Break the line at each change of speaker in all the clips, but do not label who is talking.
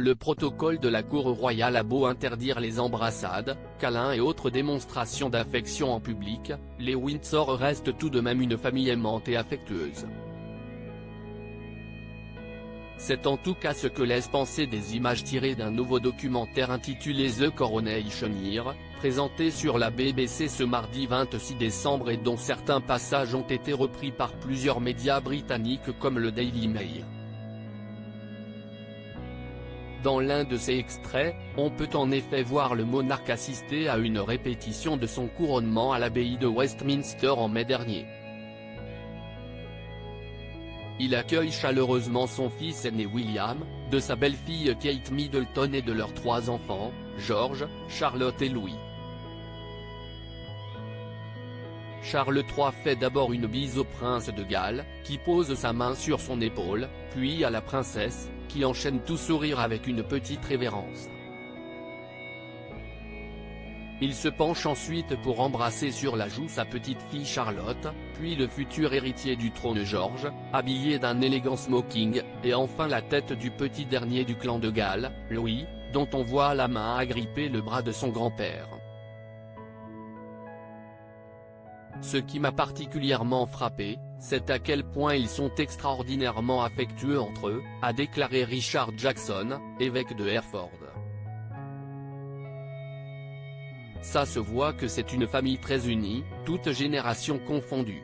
Le protocole de la cour royale a beau interdire les embrassades, câlins et autres démonstrations d'affection en public, les Windsor restent tout de même une famille aimante et affectueuse. C'est en tout cas ce que laissent penser des images tirées d'un nouveau documentaire intitulé The Coronation Year, présenté sur la BBC ce mardi 26 décembre et dont certains passages ont été repris par plusieurs médias britanniques comme le Daily Mail. Dans l'un de ces extraits, on peut en effet voir le monarque assister à une répétition de son couronnement à l'abbaye de Westminster en mai dernier. Il accueille chaleureusement son fils aîné William, de sa belle-fille Kate Middleton et de leurs 3 enfants, George, Charlotte et Louis. Charles III fait d'abord une bise au prince de Galles, qui pose sa main sur son épaule, puis à la princesse, qui enchaîne tout sourire avec une petite révérence. Il se penche ensuite pour embrasser sur la joue sa petite-fille Charlotte, puis le futur héritier du trône George, habillé d'un élégant smoking, et enfin la tête du petit dernier du clan de Galles, Louis, dont on voit la main agripper le bras de son grand-père. Ce qui m'a particulièrement frappé, c'est à quel point ils sont extraordinairement affectueux entre eux, a déclaré Richard Jackson, évêque de Hereford. Ça se voit que c'est une famille très unie, toutes générations confondues.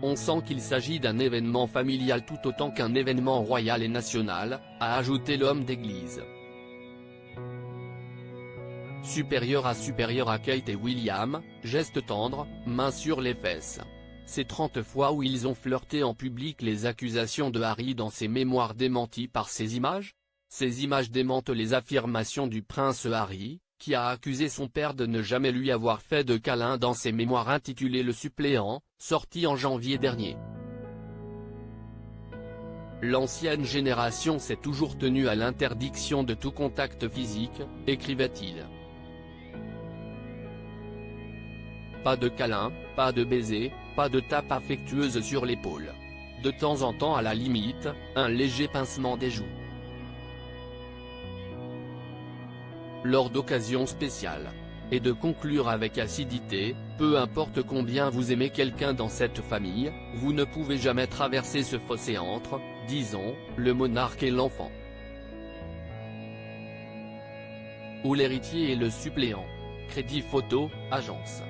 On sent qu'il s'agit d'un événement familial tout autant qu'un événement royal et national, a ajouté l'homme d'église. Supérieur à Kate et William, geste tendre, main sur les fesses. C'est 30 fois où ils ont flirté en public. Les accusations de Harry dans ses mémoires démenties par ces images. Ces images démentent les affirmations du prince Harry, qui a accusé son père de ne jamais lui avoir fait de câlin dans ses mémoires intitulées Le Suppléant, sorties en janvier dernier. L'ancienne génération s'est toujours tenue à l'interdiction de tout contact physique, écrivait-il. Pas de câlin, pas de baiser, pas de tape affectueuse sur l'épaule. De temps en temps à la limite, un léger pincement des joues. Lors d'occasions spéciales. Et de conclure avec acidité, peu importe combien vous aimez quelqu'un dans cette famille, vous ne pouvez jamais traverser ce fossé entre, disons, le monarque et l'enfant. Ou l'héritier et le suppléant. Crédit photo, agence.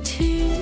To